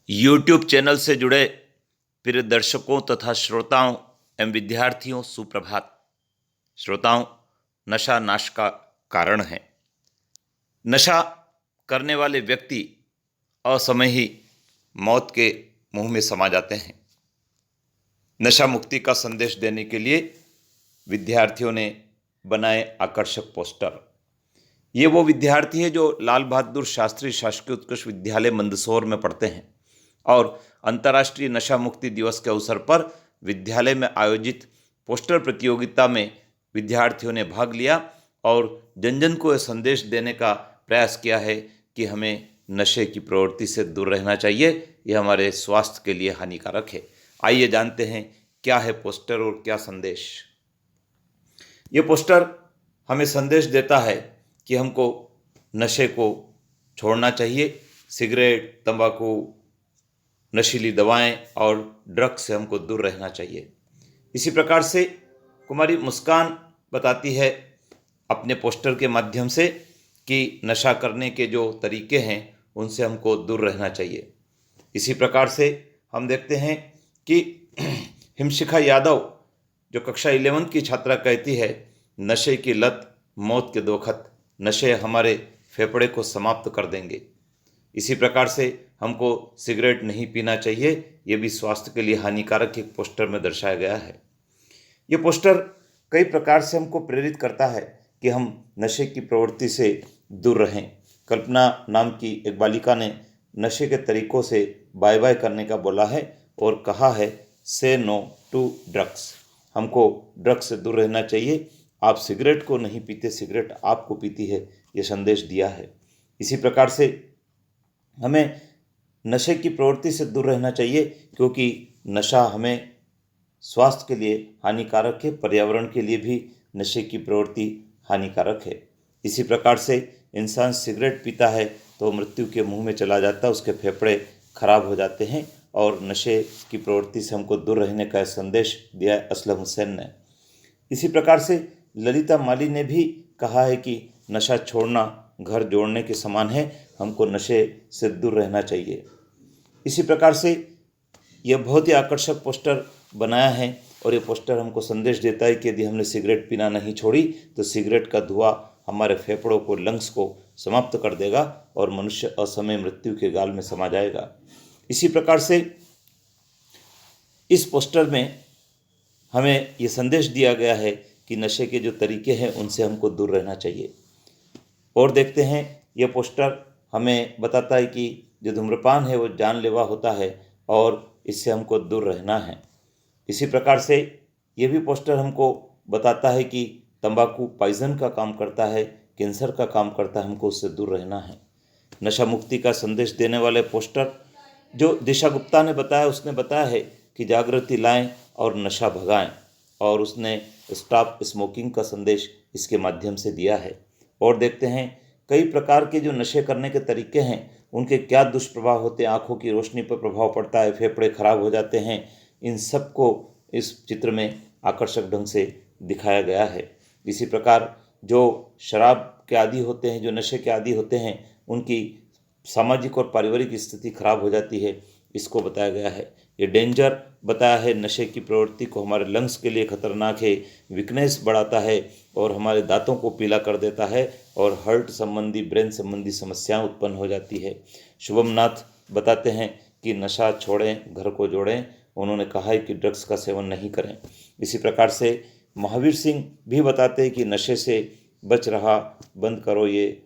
YouTube channel से जुड़े प्रिय दर्शकों तथा श्रोताओं एवं विद्यार्थियों सुप्रभात। श्रोताओं, नशा नाश का कारण है। नशा करने वाले व्यक्ति असमय ही मौत के मुंह में समा जाते हैं। नशा मुक्ति का संदेश देने के लिए विद्यार्थियों ने बनाए आकर्षक पोस्टर। ये वो विद्यार्थी हैं जो लाल बहादुर शास्त्री शासकीय उत्कृष्ट विद्यालय मंदसौर में पढ़ते हैं और अंतर्राष्ट्रीय नशा मुक्ति दिवस के अवसर पर विद्यालय में आयोजित पोस्टर प्रतियोगिता में विद्यार्थियों ने भाग लिया और जन जन को यह संदेश देने का प्रयास किया है कि हमें नशे की प्रवृत्ति से दूर रहना चाहिए। यह हमारे स्वास्थ्य के लिए हानिकारक है। आइए जानते हैं क्या है पोस्टर और क्या संदेश। ये पोस्टर हमें संदेश देता है कि हमको नशे को छोड़ना चाहिए। सिगरेट, तंबाकू, नशीली दवाएं और ड्रग्स से हमको दूर रहना चाहिए। इसी प्रकार से कुमारी मुस्कान बताती है अपने पोस्टर के माध्यम से कि नशा करने के जो तरीके हैं उनसे हमको दूर रहना चाहिए। इसी प्रकार से हम देखते हैं कि हिमशिखा यादव जो कक्षा 11 की छात्रा कहती है, नशे की लत मौत के दो खत, नशे हमारे फेफड़े को समाप्त कर देंगे। इसी प्रकार से हमको सिगरेट नहीं पीना चाहिए, ये भी स्वास्थ्य के लिए हानिकारक एक पोस्टर में दर्शाया गया है। ये पोस्टर कई प्रकार से हमको प्रेरित करता है कि हम नशे की प्रवृत्ति से दूर रहें। कल्पना नाम की एक बालिका ने नशे के तरीकों से बाय बाय करने का बोला है और कहा है, से नो टू ड्रग्स। हमको ड्रग्स से दूर रहना चाहिए। आप सिगरेट को नहीं पीते, सिगरेट आपको पीती है, ये संदेश दिया है। इसी प्रकार से हमें नशे की प्रवृत्ति से दूर रहना चाहिए क्योंकि नशा हमें स्वास्थ्य के लिए हानिकारक है, पर्यावरण के लिए भी नशे की प्रवृत्ति हानिकारक है। इसी प्रकार से इंसान सिगरेट पीता है तो मृत्यु के मुंह में चला जाता है, उसके फेफड़े खराब हो जाते हैं और नशे की प्रवृत्ति से हमको दूर रहने का संदेश दिया है असलम हुसैन ने। इसी प्रकार से ललिता माली ने भी कहा है कि नशा छोड़ना घर जोड़ने के समान है, हमको नशे से दूर रहना चाहिए। इसी प्रकार से यह बहुत ही आकर्षक पोस्टर बनाया है और ये पोस्टर हमको संदेश देता है कि यदि हमने सिगरेट पीना नहीं छोड़ी तो सिगरेट का धुआं हमारे फेफड़ों को, लंग्स को समाप्त कर देगा और मनुष्य असमय मृत्यु के गाल में समा जाएगा। इसी प्रकार से इस पोस्टर में हमें ये संदेश दिया गया है कि नशे के जो तरीके हैं उनसे हमको दूर रहना चाहिए। और देखते हैं ये पोस्टर हमें बताता है कि जो धूम्रपान है वो जानलेवा होता है और इससे हमको दूर रहना है। इसी प्रकार से ये भी पोस्टर हमको बताता है कि तंबाकू पॉइजन का काम करता है, कैंसर का काम करता है, हमको उससे दूर रहना है। नशा मुक्ति का संदेश देने वाले पोस्टर जो दिशा गुप्ता ने बताया, उसने बताया है कि जागृति लाएं और नशा भगाएं, और उसने स्टॉप स्मोकिंग का संदेश इसके माध्यम से दिया है। और देखते हैं कई प्रकार के जो नशे करने के तरीके हैं उनके क्या दुष्प्रभाव होते हैं। आँखों की रोशनी पर प्रभाव पड़ता है, फेफड़े खराब हो जाते हैं। इन सब को इस चित्र में आकर्षक ढंग से दिखाया गया है। इसी प्रकार जो शराब के आदी होते हैं, जो नशे के आदी होते हैं, उनकी सामाजिक और पारिवारिक स्थिति खराब हो जाती है, इसको बताया गया है। ये डेंजर बताया है, नशे की प्रवृत्ति को हमारे लंग्स के लिए खतरनाक है, वीकनेस बढ़ाता है और हमारे दांतों को पीला कर देता है और हार्ट संबंधी, ब्रेन संबंधी समस्याएं उत्पन्न हो जाती है। शुभम नाथ बताते हैं कि नशा छोड़ें, घर को जोड़ें। उन्होंने कहा है कि ड्रग्स का सेवन नहीं करें। इसी प्रकार से महावीर सिंह भी बताते हैं कि नशे से बच रहा, बंद करो ये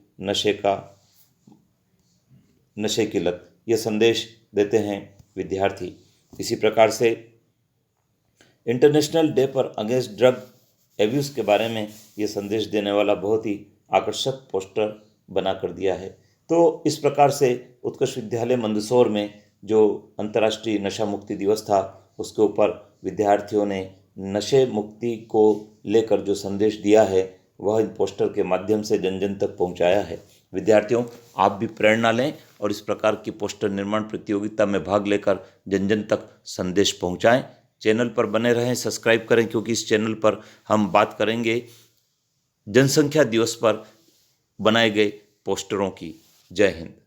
नशे की लत। ये संदेश देते हैं विद्यार्थी। इसी प्रकार से इंटरनेशनल डे पर अगेंस्ट ड्रग एब्यूज़ के बारे में ये संदेश देने वाला बहुत ही आकर्षक पोस्टर बना कर दिया है। तो इस प्रकार से उत्कृष्ट विद्यालय मंदसौर में जो अंतर्राष्ट्रीय नशा मुक्ति दिवस था उसके ऊपर विद्यार्थियों ने नशे मुक्ति को लेकर जो संदेश दिया है वह इन पोस्टर के माध्यम से जन जन तक पहुंचाया है। विद्यार्थियों, आप भी प्रेरणा लें और इस प्रकार की पोस्टर निर्माण प्रतियोगिता में भाग लेकर जन जन तक संदेश पहुंचाएं। चैनल पर बने रहें, सब्सक्राइब करें, क्योंकि इस चैनल पर हम बात करेंगे जनसंख्या दिवस पर बनाए गए पोस्टरों की। जय हिंद।